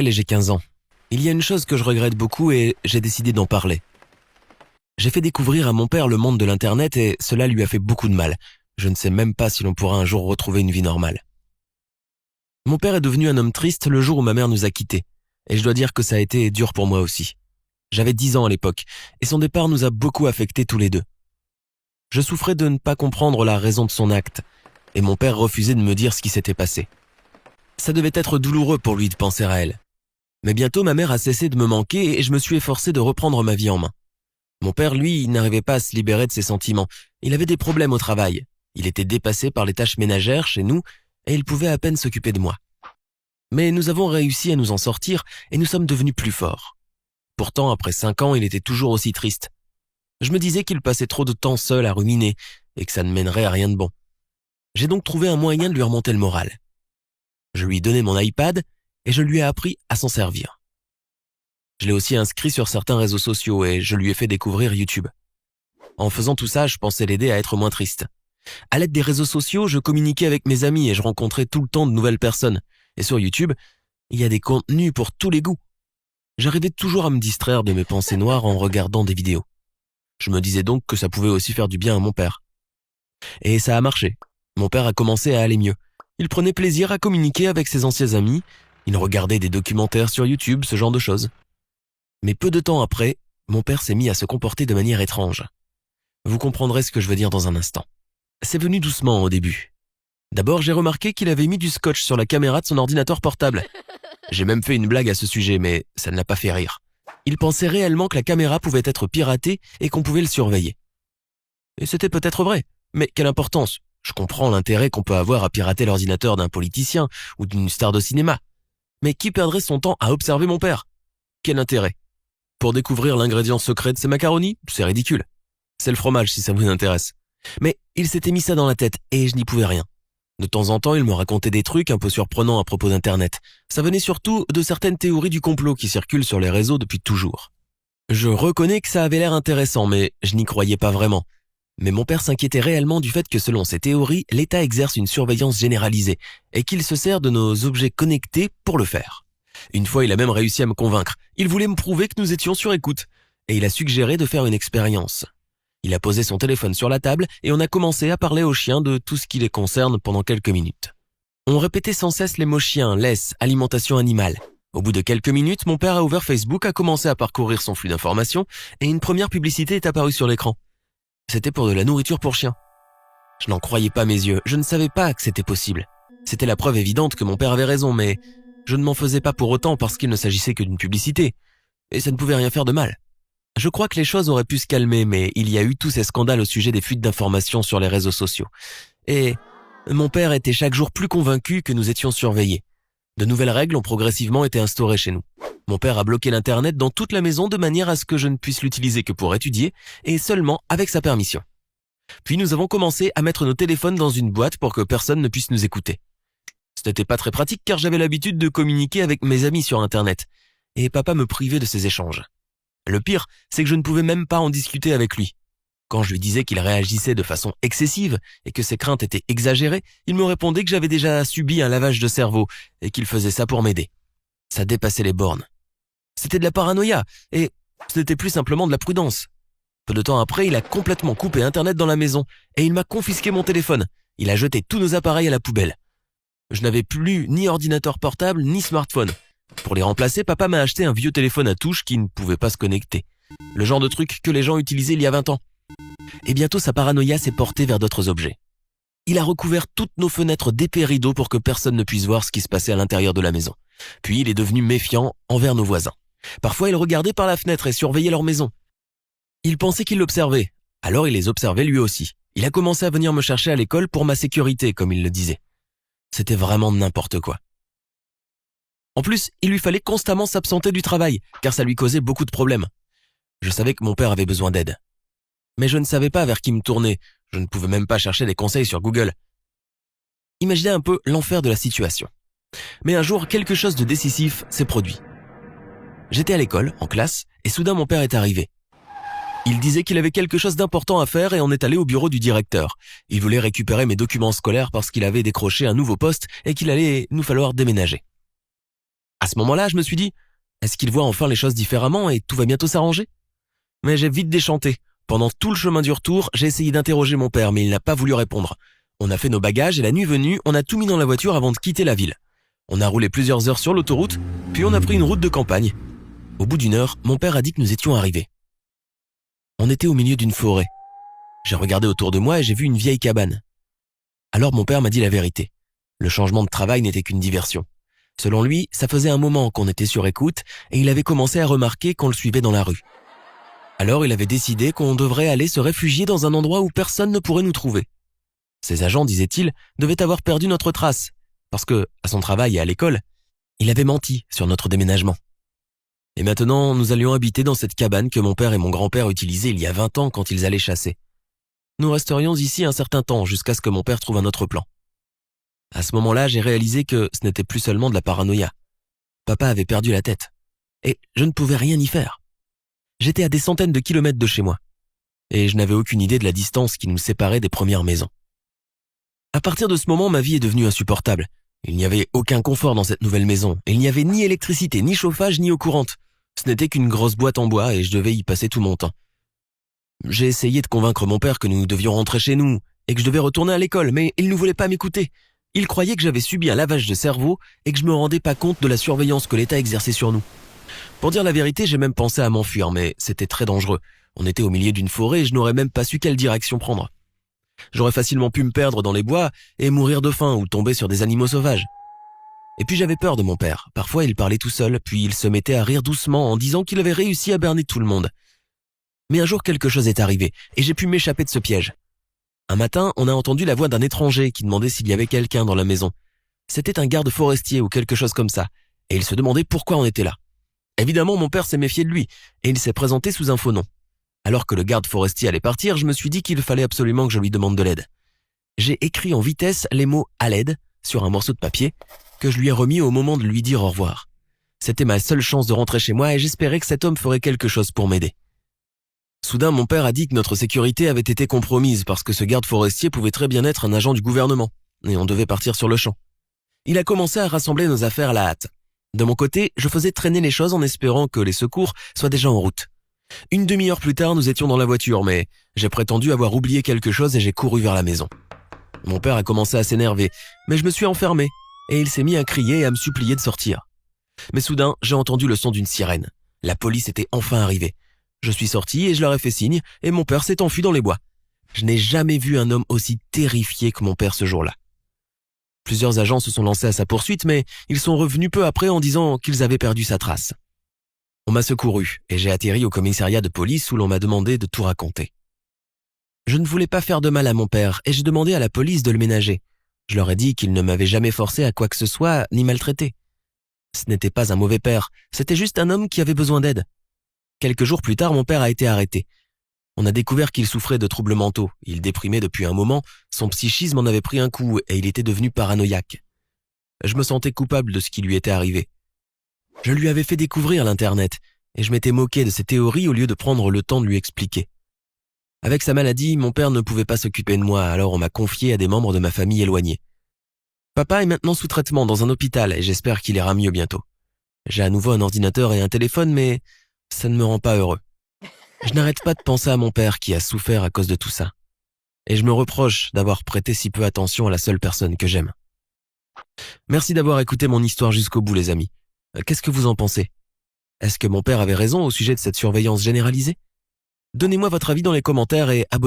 Et j'ai 15 ans. Il y a une chose que je regrette beaucoup et j'ai décidé d'en parler. J'ai fait découvrir à mon père le monde de l'internet et cela lui a fait beaucoup de mal. Je ne sais même pas si l'on pourra un jour retrouver une vie normale. Mon père est devenu un homme triste le jour où ma mère nous a quittés. Et je dois dire que ça a été dur pour moi aussi. J'avais 10 ans à l'époque et son départ nous a beaucoup affectés tous les deux. Je souffrais de ne pas comprendre la raison de son acte et mon père refusait de me dire ce qui s'était passé. Ça devait être douloureux pour lui de penser à elle. Mais bientôt ma mère a cessé de me manquer et je me suis efforcé de reprendre ma vie en main. Mon père, lui, il n'arrivait pas à se libérer de ses sentiments. Il avait des problèmes au travail. Il était dépassé par les tâches ménagères chez nous et il pouvait à peine s'occuper de moi. Mais nous avons réussi à nous en sortir et nous sommes devenus plus forts. Pourtant, après 5 ans, il était toujours aussi triste. Je me disais qu'il passait trop de temps seul à ruminer et que ça ne mènerait à rien de bon. J'ai donc trouvé un moyen de lui remonter le moral. Je lui ai donné mon iPad et je lui ai appris à s'en servir. Je l'ai aussi inscrit sur certains réseaux sociaux et je lui ai fait découvrir YouTube. En faisant tout ça, je pensais l'aider à être moins triste. À l'aide des réseaux sociaux, je communiquais avec mes amis et je rencontrais tout le temps de nouvelles personnes. Et sur YouTube, il y a des contenus pour tous les goûts. J'arrivais toujours à me distraire de mes pensées noires en regardant des vidéos. Je me disais donc que ça pouvait aussi faire du bien à mon père. Et ça a marché. Mon père a commencé à aller mieux. Il prenait plaisir à communiquer avec ses anciens amis. Il regardait des documentaires sur YouTube, ce genre de choses. Mais peu de temps après, mon père s'est mis à se comporter de manière étrange. Vous comprendrez ce que je veux dire dans un instant. C'est venu doucement au début. D'abord, j'ai remarqué qu'il avait mis du scotch sur la caméra de son ordinateur portable. J'ai même fait une blague à ce sujet, mais ça ne l'a pas fait rire. Il pensait réellement que la caméra pouvait être piratée et qu'on pouvait le surveiller. Et c'était peut-être vrai, mais quelle importance? Je comprends l'intérêt qu'on peut avoir à pirater l'ordinateur d'un politicien ou d'une star de cinéma. Mais qui perdrait son temps à observer mon père? Quel intérêt? Pour découvrir l'ingrédient secret de ces macaronis? C'est ridicule. C'est le fromage si ça vous intéresse. Mais il s'était mis ça dans la tête et je n'y pouvais rien. De temps en temps, il me racontait des trucs un peu surprenants à propos d'Internet. Ça venait surtout de certaines théories du complot qui circulent sur les réseaux depuis toujours. Je reconnais que ça avait l'air intéressant, mais je n'y croyais pas vraiment. Mais mon père s'inquiétait réellement du fait que selon ces théories, l'État exerce une surveillance généralisée et qu'il se sert de nos objets connectés pour le faire. Une fois, il a même réussi à me convaincre. Il voulait me prouver que nous étions sur écoute. Et il a suggéré de faire une expérience. Il a posé son téléphone sur la table et on a commencé à parler aux chiens de tout ce qui les concerne pendant quelques minutes. On répétait sans cesse les mots chien, laisse, alimentation animale. Au bout de quelques minutes, mon père a ouvert Facebook, a commencé à parcourir son flux d'informations et une première publicité est apparue sur l'écran. C'était pour de la nourriture pour chiens. Je n'en croyais pas mes yeux, je ne savais pas que c'était possible. C'était la preuve évidente que mon père avait raison, mais je ne m'en faisais pas pour autant parce qu'il ne s'agissait que d'une publicité. Et ça ne pouvait rien faire de mal. Je crois que les choses auraient pu se calmer, mais il y a eu tous ces scandales au sujet des fuites d'informations sur les réseaux sociaux. Et mon père était chaque jour plus convaincu que nous étions surveillés. De nouvelles règles ont progressivement été instaurées chez nous. Mon père a bloqué l'Internet dans toute la maison de manière à ce que je ne puisse l'utiliser que pour étudier et seulement avec sa permission. Puis nous avons commencé à mettre nos téléphones dans une boîte pour que personne ne puisse nous écouter. Ce n'était pas très pratique car j'avais l'habitude de communiquer avec mes amis sur Internet et papa me privait de ces échanges. Le pire, c'est que je ne pouvais même pas en discuter avec lui. Quand je lui disais qu'il réagissait de façon excessive et que ses craintes étaient exagérées, il me répondait que j'avais déjà subi un lavage de cerveau et qu'il faisait ça pour m'aider. Ça dépassait les bornes. C'était de la paranoïa et ce n'était plus simplement de la prudence. Peu de temps après, il a complètement coupé Internet dans la maison et il m'a confisqué mon téléphone. Il a jeté tous nos appareils à la poubelle. Je n'avais plus ni ordinateur portable ni smartphone. Pour les remplacer, papa m'a acheté un vieux téléphone à touche qui ne pouvait pas se connecter. Le genre de truc que les gens utilisaient il y a 20 ans. Et bientôt, sa paranoïa s'est portée vers d'autres objets. Il a recouvert toutes nos fenêtres d'épais rideaux pour que personne ne puisse voir ce qui se passait à l'intérieur de la maison. Puis il est devenu méfiant envers nos voisins. Parfois, il regardait par la fenêtre et surveillait leur maison. Il pensait qu'il l'observait. Alors il les observait lui aussi. Il a commencé à venir me chercher à l'école pour ma sécurité, comme il le disait. C'était vraiment n'importe quoi. En plus, il lui fallait constamment s'absenter du travail, car ça lui causait beaucoup de problèmes. Je savais que mon père avait besoin d'aide. Mais je ne savais pas vers qui me tourner. Je ne pouvais même pas chercher des conseils sur Google. Imaginez un peu l'enfer de la situation. Mais un jour, quelque chose de décisif s'est produit. J'étais à l'école, en classe, et soudain mon père est arrivé. Il disait qu'il avait quelque chose d'important à faire et on est allé au bureau du directeur. Il voulait récupérer mes documents scolaires parce qu'il avait décroché un nouveau poste et qu'il allait nous falloir déménager. À ce moment-là, je me suis dit, est-ce qu'il voit enfin les choses différemment et tout va bientôt s'arranger? Mais j'ai vite déchanté. Pendant tout le chemin du retour, j'ai essayé d'interroger mon père, mais il n'a pas voulu répondre. On a fait nos bagages et la nuit venue, on a tout mis dans la voiture avant de quitter la ville. On a roulé plusieurs heures sur l'autoroute, puis on a pris une route de campagne. Au bout d'une heure, mon père a dit que nous étions arrivés. On était au milieu d'une forêt. J'ai regardé autour de moi et j'ai vu une vieille cabane. Alors mon père m'a dit la vérité. Le changement de travail n'était qu'une diversion. Selon lui, ça faisait un moment qu'on était sur écoute et il avait commencé à remarquer qu'on le suivait dans la rue. Alors il avait décidé qu'on devrait aller se réfugier dans un endroit où personne ne pourrait nous trouver. Ces agents, disait-il, devaient avoir perdu notre trace, parce que, à son travail et à l'école, il avait menti sur notre déménagement. Et maintenant, nous allions habiter dans cette cabane que mon père et mon grand-père utilisaient il y a 20 ans quand ils allaient chasser. Nous resterions ici un certain temps jusqu'à ce que mon père trouve un autre plan. À ce moment-là, j'ai réalisé que ce n'était plus seulement de la paranoïa. Papa avait perdu la tête. Et je ne pouvais rien y faire. J'étais à des centaines de kilomètres de chez moi. Et je n'avais aucune idée de la distance qui nous séparait des premières maisons. À partir de ce moment, ma vie est devenue insupportable. Il n'y avait aucun confort dans cette nouvelle maison. Il n'y avait ni électricité, ni chauffage, ni eau courante. Ce n'était qu'une grosse boîte en bois et je devais y passer tout mon temps. J'ai essayé de convaincre mon père que nous devions rentrer chez nous et que je devais retourner à l'école, mais il ne voulait pas m'écouter. Il croyait que j'avais subi un lavage de cerveau et que je me rendais pas compte de la surveillance que l'État exerçait sur nous. Pour dire la vérité, j'ai même pensé à m'enfuir, mais c'était très dangereux. On était au milieu d'une forêt et je n'aurais même pas su quelle direction prendre. J'aurais facilement pu me perdre dans les bois et mourir de faim ou tomber sur des animaux sauvages. Et puis j'avais peur de mon père. Parfois il parlait tout seul, puis il se mettait à rire doucement en disant qu'il avait réussi à berner tout le monde. Mais un jour quelque chose est arrivé et j'ai pu m'échapper de ce piège. Un matin, on a entendu la voix d'un étranger qui demandait s'il y avait quelqu'un dans la maison. C'était un garde forestier ou quelque chose comme ça, et il se demandait pourquoi on était là. Évidemment, mon père s'est méfié de lui, et il s'est présenté sous un faux nom. Alors que le garde forestier allait partir, je me suis dit qu'il fallait absolument que je lui demande de l'aide. J'ai écrit en vitesse les mots « à l'aide » sur un morceau de papier que je lui ai remis au moment de lui dire au revoir. C'était ma seule chance de rentrer chez moi et j'espérais que cet homme ferait quelque chose pour m'aider. Soudain, mon père a dit que notre sécurité avait été compromise parce que ce garde forestier pouvait très bien être un agent du gouvernement et on devait partir sur le champ. Il a commencé à rassembler nos affaires à la hâte. De mon côté, je faisais traîner les choses en espérant que les secours soient déjà en route. Une demi-heure plus tard, nous étions dans la voiture, mais j'ai prétendu avoir oublié quelque chose et j'ai couru vers la maison. Mon père a commencé à s'énerver, mais je me suis enfermé et il s'est mis à crier et à me supplier de sortir. Mais soudain, j'ai entendu le son d'une sirène. La police était enfin arrivée. Je suis sorti et je leur ai fait signe et mon père s'est enfui dans les bois. Je n'ai jamais vu un homme aussi terrifié que mon père ce jour-là. Plusieurs agents se sont lancés à sa poursuite, mais ils sont revenus peu après en disant qu'ils avaient perdu sa trace. On m'a secouru et j'ai atterri au commissariat de police où l'on m'a demandé de tout raconter. Je ne voulais pas faire de mal à mon père et j'ai demandé à la police de le ménager. Je leur ai dit qu'il ne m'avait jamais forcé à quoi que ce soit ni maltraité. Ce n'était pas un mauvais père, c'était juste un homme qui avait besoin d'aide. Quelques jours plus tard, mon père a été arrêté. On a découvert qu'il souffrait de troubles mentaux. Il déprimait depuis un moment, son psychisme en avait pris un coup et il était devenu paranoïaque. Je me sentais coupable de ce qui lui était arrivé. Je lui avais fait découvrir l'Internet et je m'étais moqué de ses théories au lieu de prendre le temps de lui expliquer. Avec sa maladie, mon père ne pouvait pas s'occuper de moi, alors on m'a confié à des membres de ma famille éloignés. Papa est maintenant sous traitement dans un hôpital et j'espère qu'il ira mieux bientôt. J'ai à nouveau un ordinateur et un téléphone, mais ça ne me rend pas heureux. Je n'arrête pas de penser à mon père qui a souffert à cause de tout ça. Et je me reproche d'avoir prêté si peu attention à la seule personne que j'aime. Merci d'avoir écouté mon histoire jusqu'au bout, les amis. Qu'est-ce que vous en pensez? Est-ce que mon père avait raison au sujet de cette surveillance généralisée? Donnez-moi votre avis dans les commentaires et abonnez-vous.